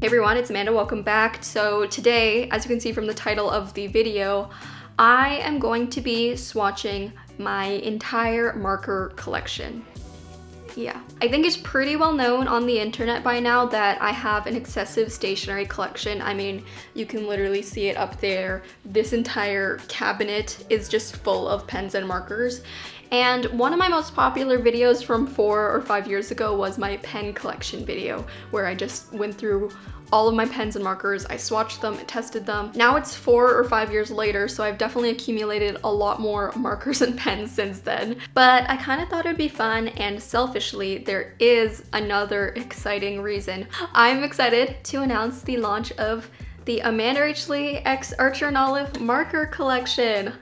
Hey everyone, it's Amanda, welcome back. So today, as you can see from the title of the video, I am going to be swatching my entire marker collection. Yeah, I think it's pretty well known on the internet by now that I have an excessive stationery collection. I mean, you can literally see it up there. This entire cabinet is just full of pens and markers. And one of my most popular videos from 4 or 5 years ago was my pen collection video, where I just went through all of my pens and markers, I swatched them, tested them. Now it's 4 or 5 years later, so I've definitely accumulated a lot more markers and pens since then. But I kind of thought it'd be fun, and selfishly, there is another exciting reason. I'm excited to announce the launch of the AmandaRachLee x Archer and Olive marker collection.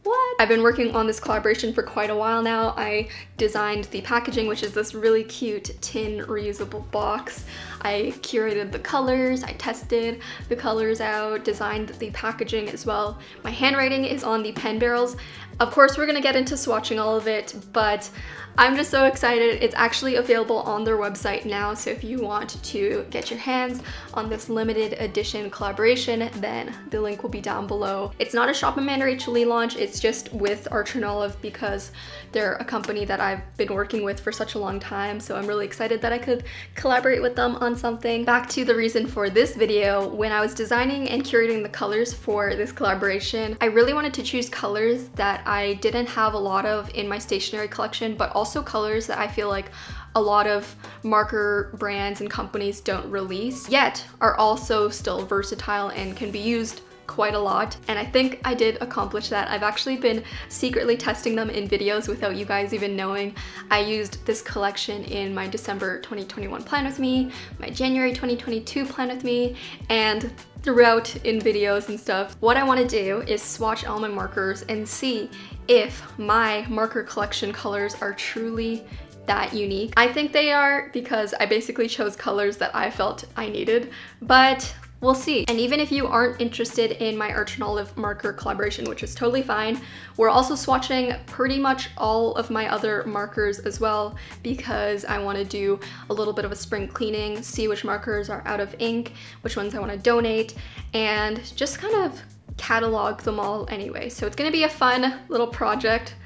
What? I've been working on this collaboration for quite a while now. I designed the packaging, which is this really cute tin reusable box. I curated the colors, I tested the colors out, designed the packaging as well. My handwriting is on the pen barrels. Of course, we're gonna get into swatching all of it, but I'm just so excited. It's actually available on their website now, so if you want to get your hands on this limited edition collaboration, then the link will be down below. It's not a Shop AmandaRachLee launch, it's just with Archer and Olive because they're a company that I've been working with for such a long time, so I'm really excited that I could collaborate with them on something. Back to the reason for this video, when I was designing and curating the colors for this collaboration, I really wanted to choose colors that I didn't have a lot of in my stationery collection, but also colors that I feel like a lot of marker brands and companies don't release, yet are also still versatile and can be used quite a lot. And I think I did accomplish that. I've actually been secretly testing them in videos without you guys even knowing. I used this collection in my December 2021 plan with me, my January 2022 plan with me, and throughout in videos and stuff. What I want to do is swatch all my markers and see if my marker collection colors are truly that unique. I think they are because I basically chose colors that I felt I needed, but we'll see. And even if you aren't interested in my Archer and Olive marker collaboration, which is totally fine, we're also swatching pretty much all of my other markers as well because I want to do a little bit of a spring cleaning, see which markers are out of ink, which ones I want to donate, and just kind of catalog them all anyway. So it's going to be a fun little project.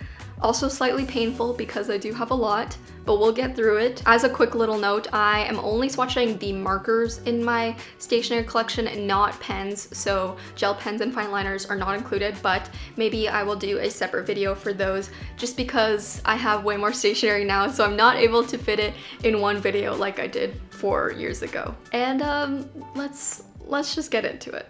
Also slightly painful because I do have a lot, but we'll get through it. As a quick little note, I am only swatching the markers in my stationery collection and not pens, so gel pens and fine liners are not included, but maybe I will do a separate video for those just because I have way more stationery now, so I'm not able to fit it in one video like I did 4 years ago. And let's just get into it.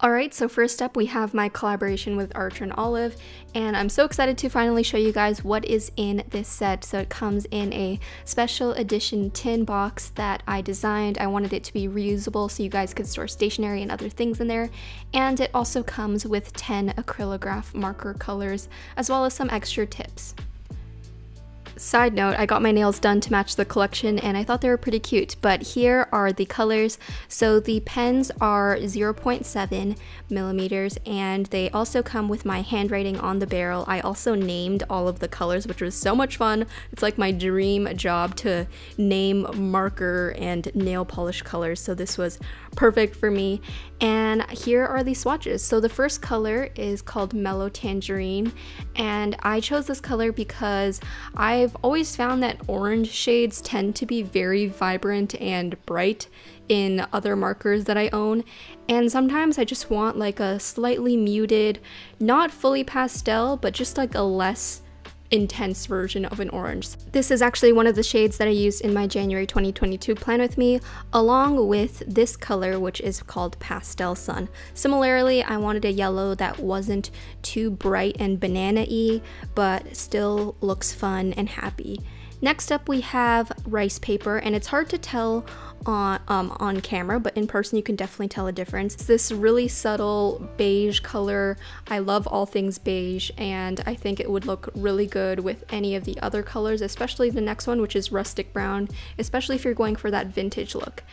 Alright, so first up we have my collaboration with Archer and Olive, and I'm so excited to finally show you guys what is in this set. So it comes in a special edition tin box that I designed. I wanted it to be reusable so you guys could store stationery and other things in there, and it also comes with 10 acrylograph marker colors as well as some extra tips. Side note, I got my nails done to match the collection and I thought they were pretty cute, but here are the colors. So the pens are 0.7 millimeters and they also come with my handwriting on the barrel. I also named all of the colors, which was so much fun. It's like my dream job to name marker and nail polish colors, so this was perfect for me. And here are the swatches. So the first color is called Mellow Tangerine, and I chose this color because I've always found that orange shades tend to be very vibrant and bright in other markers that I own, and sometimes I just want like a slightly muted, not fully pastel, but just like a less intense version of an orange. This is actually one of the shades that I used in my January 2022 plan with me, along with this color, which is called Pastel Sun. Similarly, I wanted a yellow that wasn't too bright and banana-y, but still looks fun and happy. Next up we have Rice Paper, and it's hard to tell on camera, but in person you can definitely tell a difference. It's this really subtle beige color. I love all things beige, and I think it would look really good with any of the other colors, especially the next one, which is Rustic Brown, especially if you're going for that vintage look.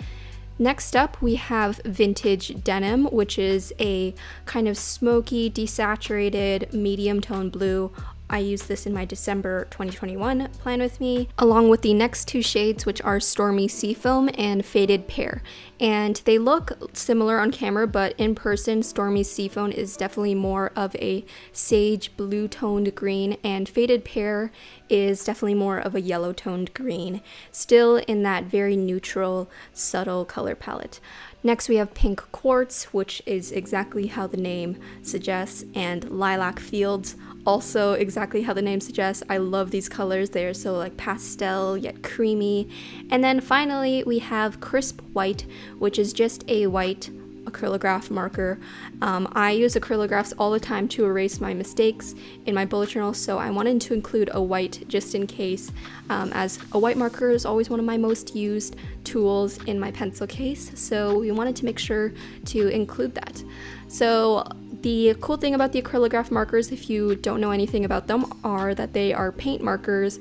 Next up, we have Vintage Denim, which is a kind of smoky, desaturated, medium tone blue. I used this in my December 2021 Plan With Me, along with the next two shades, which are Stormy Seafoam and Faded Pear. And they look similar on camera, but in person, Stormy Seafoam is definitely more of a sage blue toned green, and Faded Pear is definitely more of a yellow toned green, still in that very neutral, subtle color palette. Next we have Pink Quartz, which is exactly how the name suggests, and Lilac Fields, also exactly how the name suggests. I love these colors. They're so like pastel yet creamy. And then finally we have Crisp White, which is just a white acrylograph marker. I use acrylographs all the time to erase my mistakes in my bullet journal, so I wanted to include a white just in case, as a white marker is always one of my most used tools in my pencil case, so we wanted to make sure to include that. So the cool thing about the acrylograph markers, if you don't know anything about them, are that they are paint markers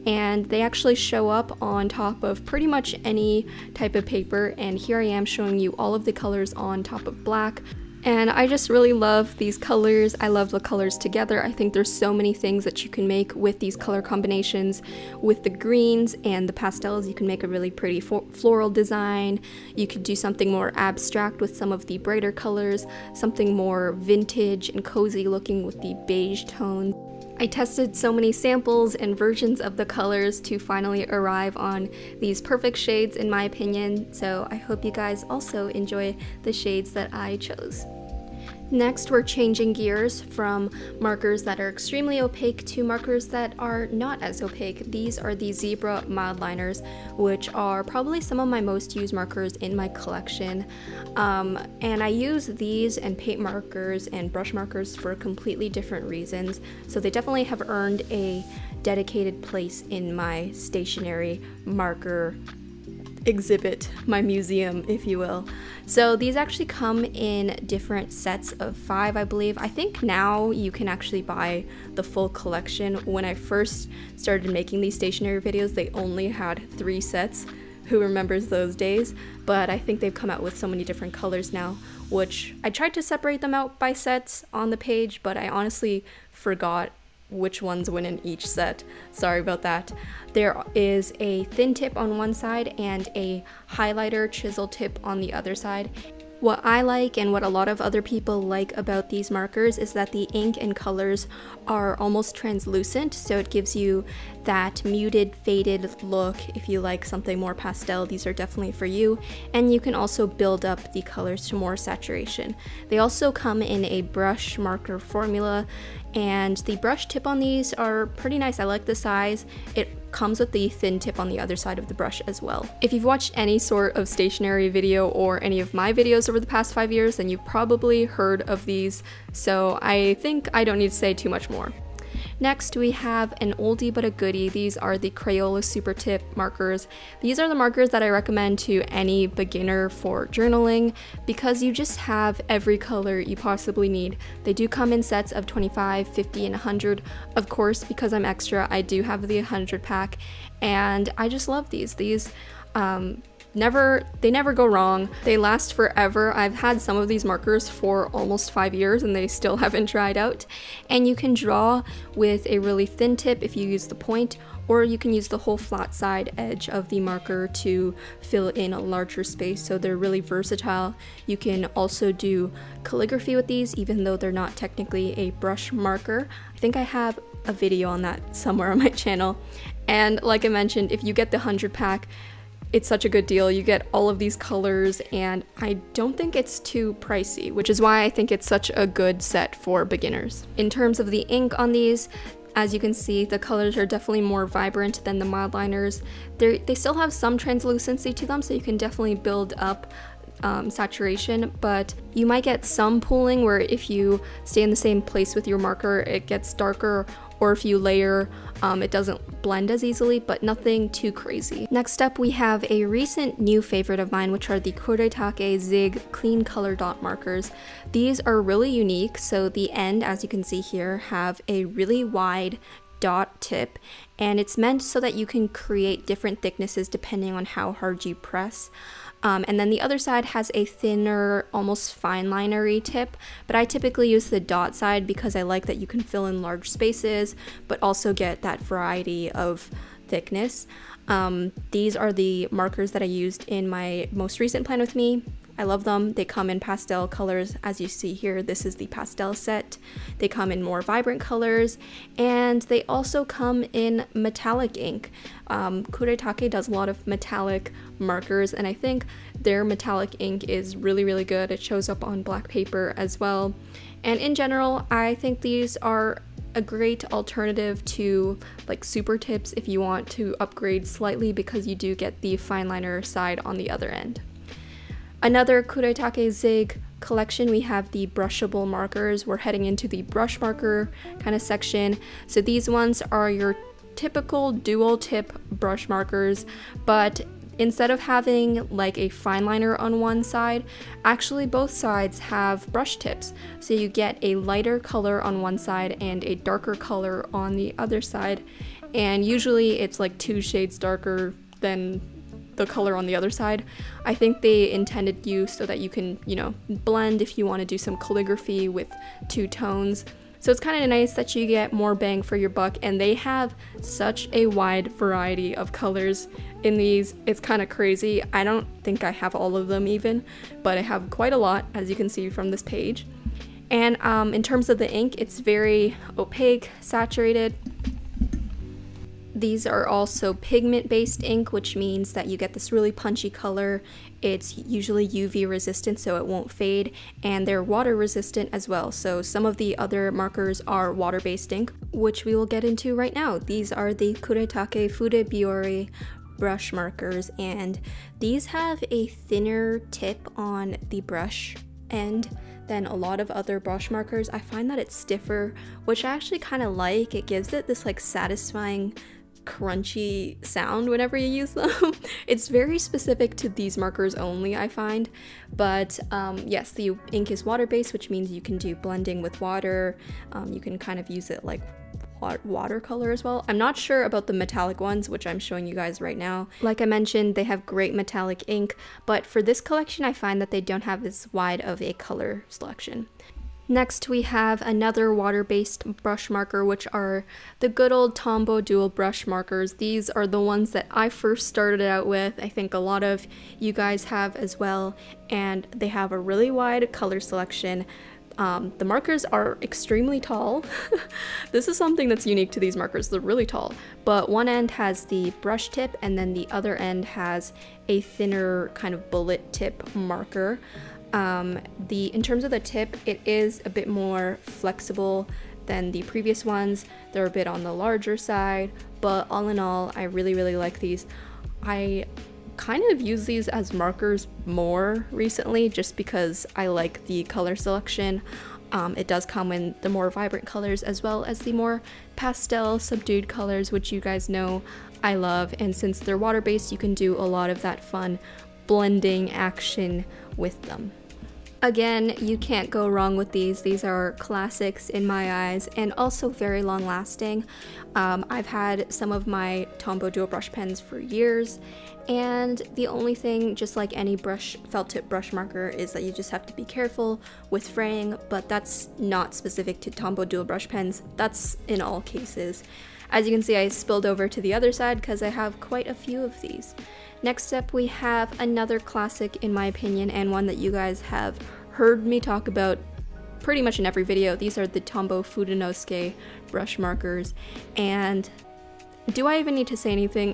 and they actually show up on top of pretty much any type of paper, and here I am showing you all of the colors on top of black. And I just really love these colors. I love the colors together. I think there's so many things that you can make with these color combinations. With the greens and the pastels, you can make a really pretty floral design. You could do something more abstract with some of the brighter colors, something more vintage and cozy looking with the beige tones. I tested so many samples and versions of the colors to finally arrive on these perfect shades in my opinion, so I hope you guys also enjoy the shades that I chose. Next, we're changing gears from markers that are extremely opaque to markers that are not as opaque. These are the Zebra Mildliners, which are probably some of my most used markers in my collection. And I use these and paint markers and brush markers for completely different reasons, so they definitely have earned a dedicated place in my stationery marker exhibit, my museum, if you will. So these actually come in different sets of 5, I believe. I think now you can actually buy the full collection. When I first started making these stationery videos, they only had 3 sets. Who remembers those days? But I think they've come out with so many different colors now, which I tried to separate them out by sets on the page, but I honestly forgot which ones went in each set. Sorry about that. There is a thin tip on one side and a highlighter chisel tip on the other side. What I like and what a lot of other people like about these markers is that the ink and colors are almost translucent, so it gives you that muted, faded look. If you like something more pastel, these are definitely for you, and you can also build up the colors to more saturation. They also come in a brush marker formula, and the brush tip on these are pretty nice. I like the size. It comes with the thin tip on the other side of the brush as well. If you've watched any sort of stationery video or any of my videos over the past 5 years, then you've probably heard of these, so I think I don't need to say too much more. Next, we have an oldie but a goodie. These are the CRAYOLA Super Tip markers. These are the markers that I recommend to any beginner for journaling because you just have every color you possibly need. They do come in sets of 25, 50, and 100. Of course, because I'm extra, I do have the 100 pack, and I just love these. These they never go wrong. They last forever. I've had some of these markers for almost 5 years and they still haven't dried out. And you can draw with a really thin tip if you use the point, or you can use the whole flat side edge of the marker to fill in a larger space, so they're really versatile. You can also do calligraphy with these, even though they're not technically a brush marker. I think I have a video on that somewhere on my channel. And like I mentioned, if you get the 100 pack, it's such a good deal. You get all of these colors, and I don't think it's too pricey, which is why I think it's such a good set for beginners. In terms of the ink on these, as you can see, the colors are definitely more vibrant than the mildliners. They still have some translucency to them, so you can definitely build up saturation, but you might get some pooling where if you stay in the same place with your marker, it gets darker, or if you layer, it doesn't blend as easily, but nothing too crazy. Next up, we have a recent new favorite of mine, which are the KURETAKE ZIG clean color dot markers. These are really unique, so the end, as you can see here, have a really wide dot tip, and it's meant so that you can create different thicknesses depending on how hard you press. And then the other side has a thinner, almost fine linery tip, but I typically use the dot side because I like that you can fill in large spaces, but also get that variety of thickness. These are the markers that I used in my most recent plan with me. I love them. They come in pastel colors. As you see here, this is the pastel set. They come in more vibrant colors, and they also come in metallic ink. KURETAKE does a lot of metallic markers, and I think their metallic ink is really, really good. It shows up on black paper as well. And in general, I think these are a great alternative to like super tips if you want to upgrade slightly, because you do get the fine liner side on the other end. Another KURETAKE ZIG collection, we have the brushable markers. We're heading into the brush marker kind of section. So these ones are your typical dual tip brush markers, but instead of having like a fine liner on one side, actually both sides have brush tips. So you get a lighter color on one side and a darker color on the other side. And usually it's like 2 shades darker than the color on the other side. I think they intended you so that you can, you know, blend if you want to do some calligraphy with 2 tones. So it's kind of nice that you get more bang for your buck, and they have such a wide variety of colors in these. It's kind of crazy. I don't think I have all of them even, but I have quite a lot, as you can see from this page. And in terms of the ink, it's very opaque, saturated. These are also pigment-based ink, which means that you get this really punchy color. It's usually UV resistant, so it won't fade, and they're water resistant as well. So some of the other markers are water-based ink, which we will get into right now. These are the KURETAKE fudebiyori brush markers, and these have a thinner tip on the brush end than a lot of other brush markers. I find that it's stiffer, which I actually kind of like. It gives it this like satisfying crunchy sound whenever you use them. It's very specific to these markers only, I find. But yes, the ink is water-based, which means you can do blending with water. You can kind of use it like watercolor as well. I'm not sure about the metallic ones, which I'm showing you guys right now. Like I mentioned, they have great metallic ink, but for this collection I find that they don't have as wide of a color selection. Next we have another water-based brush marker, which are the good old Tombow dual brush markers. These are the ones that I first started out with. I think a lot of you guys have as well, and they have a really wide color selection. The markers are extremely tall. This is something that's unique to these markers. They're really tall, but one end has the brush tip and then the other end has a thinner kind of bullet tip marker. In terms of the tip, it is a bit more flexible than the previous ones. They're a bit on the larger side, but all in all, I really, really like these. I kind of use these as markers more recently just because I like the color selection. It does come in the more vibrant colors as well as the more pastel subdued colors, which you guys know I love, and since they're water-based, you can do a lot of that fun blending action with them. Again, you can't go wrong with these. These are classics in my eyes and also very long lasting. I've had some of my Tombow dual brush pens for years, and the only thing, just like any felt tip brush marker, is that you just have to be careful with fraying, but that's not specific to Tombow dual brush pens. That's in all cases. As you can see, I spilled over to the other side because I have quite a few of these. Next up, we have another classic in my opinion, and one that you guys have heard me talk about pretty much in every video. These are the Tombow fudenosuke brush markers, and do I even need to say anything?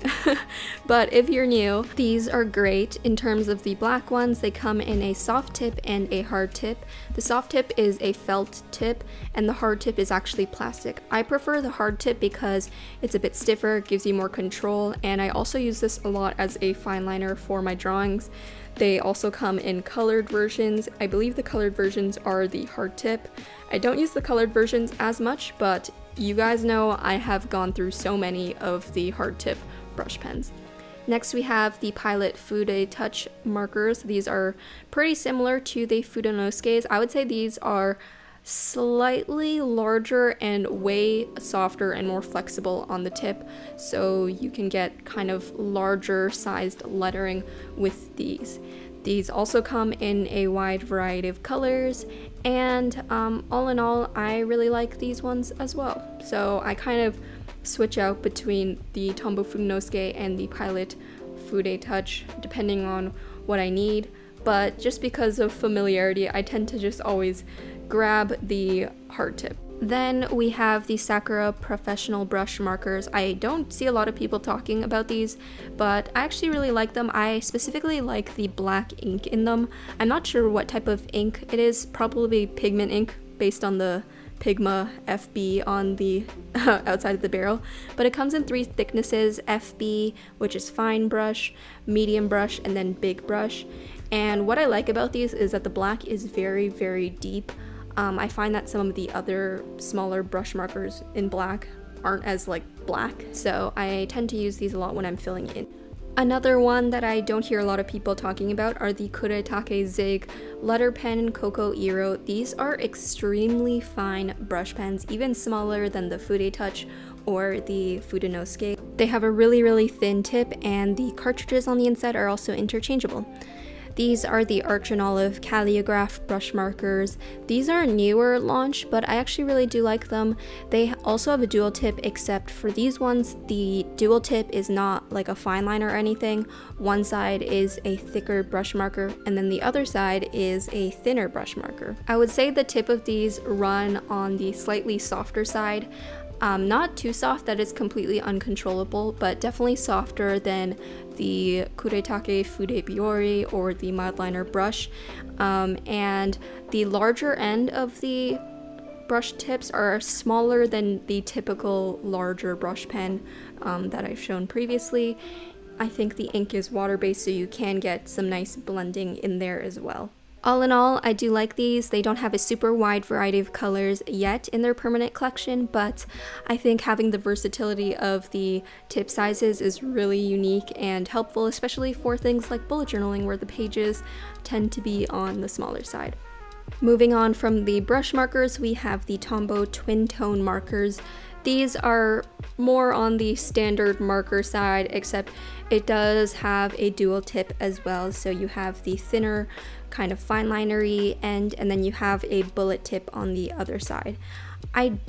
But if you're new, these are great. In terms of the black ones, they come in a soft tip and a hard tip. The soft tip is a felt tip and the hard tip is actually plastic. I prefer the hard tip because it's a bit stiffer, gives you more control, and I also use this a lot as a fine liner for my drawings. They also come in colored versions. I believe the colored versions are the hard tip. I don't use the colored versions as much, but you guys know I have gone through so many of the hard tip brush pens. Next we have the Pilot Fude Touch markers. These are pretty similar to the Fudenosukes. I would say these are slightly larger and way softer and more flexible on the tip, so you can get kind of larger sized lettering with these. These also come in a wide variety of colors, and all in all, I really like these ones as well. So I kind of switch out between the Tombow Fudenosuke and the Pilot Fude Touch depending on what I need, but just because of familiarity, I tend to just always grab the hard tip. Then we have the SAKURA professional brush markers. I don't see a lot of people talking about these, but I actually really like them. I specifically like the black ink in them. I'm not sure what type of ink it is, probably pigment ink based on the Pigma FB on the outside of the barrel, but it comes in 3 thicknesses: FB, which is fine brush, medium brush, and then big brush. And what I like about these is that the black is very, very deep. I find that some of the other smaller brush markers in black aren't as like black, so I tend to use these a lot when I'm filling in. Another one that I don't hear a lot of people talking about are the KURETAKE ZIG letter pen cocoiro. These are extremely fine brush pens, even smaller than the Fude Touch or the Fudenosuke. They have a really, really thin tip, and the cartridges on the inside are also interchangeable. These are the Arch and Olive calliograph brush markers. These are a newer launch, but I actually really do like them. They also have a dual tip, except for these ones, the dual tip is not like a fine line or anything. One side is a thicker brush marker, and then the other side is a thinner brush marker. I would say the tip of these run on the slightly softer side. Not too soft that it's completely uncontrollable, but definitely softer than the KURETAKE fudebiyori or the mildliner brush. And the larger end of the brush tips are smaller than the typical larger brush pen that I've shown previously. I think the ink is water-based, so you can get some nice blending in there as well. All in all, I do like these. They don't have a super wide variety of colors yet in their permanent collection, but I think having the versatility of the tip sizes is really unique and helpful, especially for things like bullet journaling where the pages tend to be on the smaller side. Moving on from the brush markers, we have the Tombow twin tone markers. These are more on the standard marker side, except it does have a dual tip as well. So you have the thinner kind of fine linery end, and then you have a bullet tip on the other side. I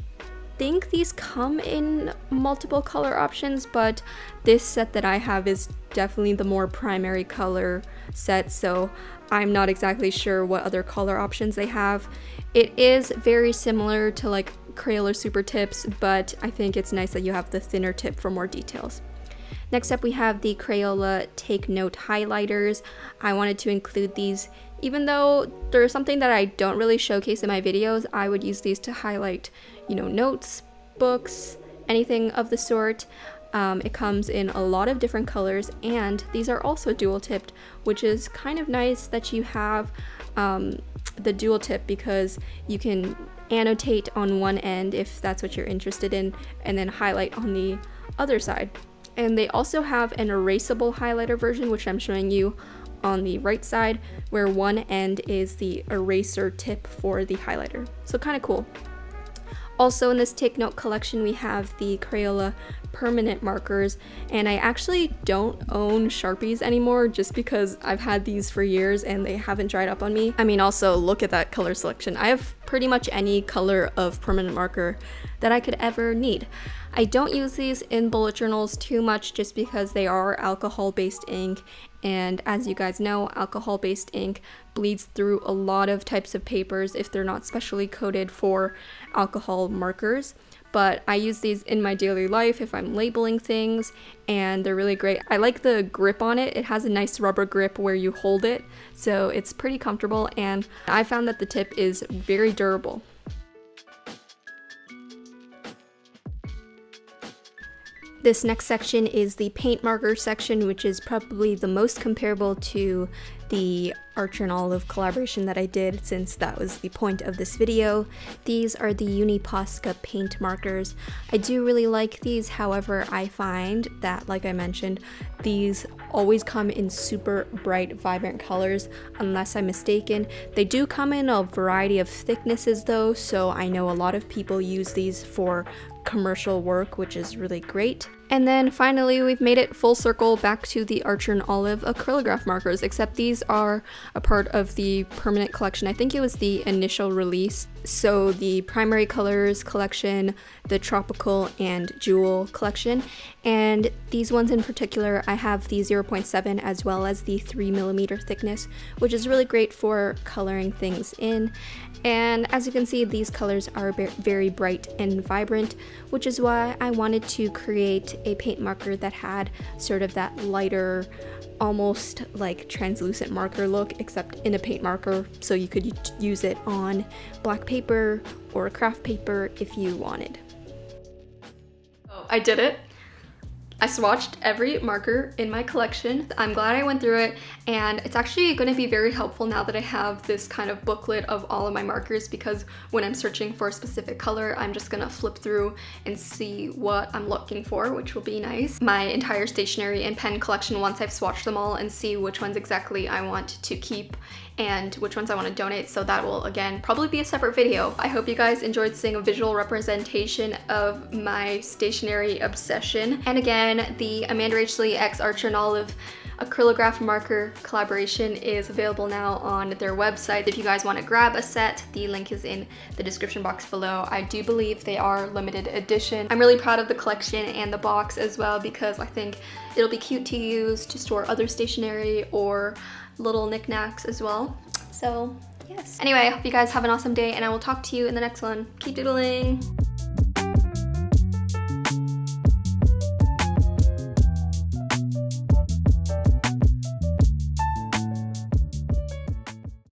think these come in multiple color options, but this set that I have is definitely the more primary color set, so I'm not exactly sure what other color options they have. It is very similar to like CRAYOLA super tips, but I think it's nice that you have the thinner tip for more details. Next up, we have the CRAYOLA Take Note highlighters. I wanted to include these. Even though they're something that I don't really showcase in my videos, I would use these to highlight, you know, notes, books, anything of the sort. It comes in a lot of different colors, and these are also dual tipped, which is kind of nice that you have the dual tip, because you can annotate on one end if that's what you're interested in, and then highlight on the other side. And they also have an erasable highlighter version, which I'm showing you on the right side, where one end is the eraser tip for the highlighter. So kind of cool. Also in this Take Note collection, we have the CRAYOLA permanent markers, and I actually don't own Sharpies anymore just because I've had these for years and they haven't dried up on me. I mean, also look at that color selection. I have pretty much any color of permanent marker that I could ever need. I don't use these in bullet journals too much just because they are alcohol-based ink, and as you guys know, alcohol-based ink bleeds through a lot of types of papers if they're not specially coated for alcohol markers. But I use these in my daily life if I'm labeling things, and they're really great. I like the grip on it. It has a nice rubber grip where you hold it, so it's pretty comfortable, and I found that the tip is very durable. This next section is the paint marker section, which is probably the most comparable to the Archer and Olive collaboration that I did, since that was the point of this video. These are the UNI POSCA paint markers. I do really like these, however, I find that, like I mentioned, these always come in super bright, vibrant colors, unless I'm mistaken. They do come in a variety of thicknesses though, so I know a lot of people use these for commercial work, which is really great. And then finally, we've made it full circle back to the Archer and Olive acrylograph markers, except these are a part of the permanent collection. I think it was the initial release. So the primary colors collection, the tropical and jewel collection, and these ones in particular, I have the 0.7 as well as the 3mm thickness, which is really great for coloring things in. And as you can see, these colors are very bright and vibrant, which is why I wanted to create a paint marker that had sort of that lighter, almost like translucent marker look, except in a paint marker, so you could use it on black paper or craft paper if you wanted. Oh, I did it! I swatched every marker in my collection. I'm glad I went through it, and it's actually going to be very helpful now that I have this kind of booklet of all of my markers, because when I'm searching for a specific color, I'm just gonna flip through and see what I'm looking for, which will be nice. My entire stationery and pen collection, once I've swatched them all and see which ones exactly I want to keep and which ones I want to donate, so that will again probably be a separate video. I hope you guys enjoyed seeing a visual representation of my stationery obsession. And again, the AmandaRachLee x Archer and Olive acrylograph marker collaboration is available now on their website. If you guys want to grab a set, the link is in the description box below. I do believe they are limited edition. I'm really proud of the collection and the box as well, because I think it'll be cute to use to store other stationery or little knickknacks as well. So yes. Anyway, I hope you guys have an awesome day, and I will talk to you in the next one. Keep doodling!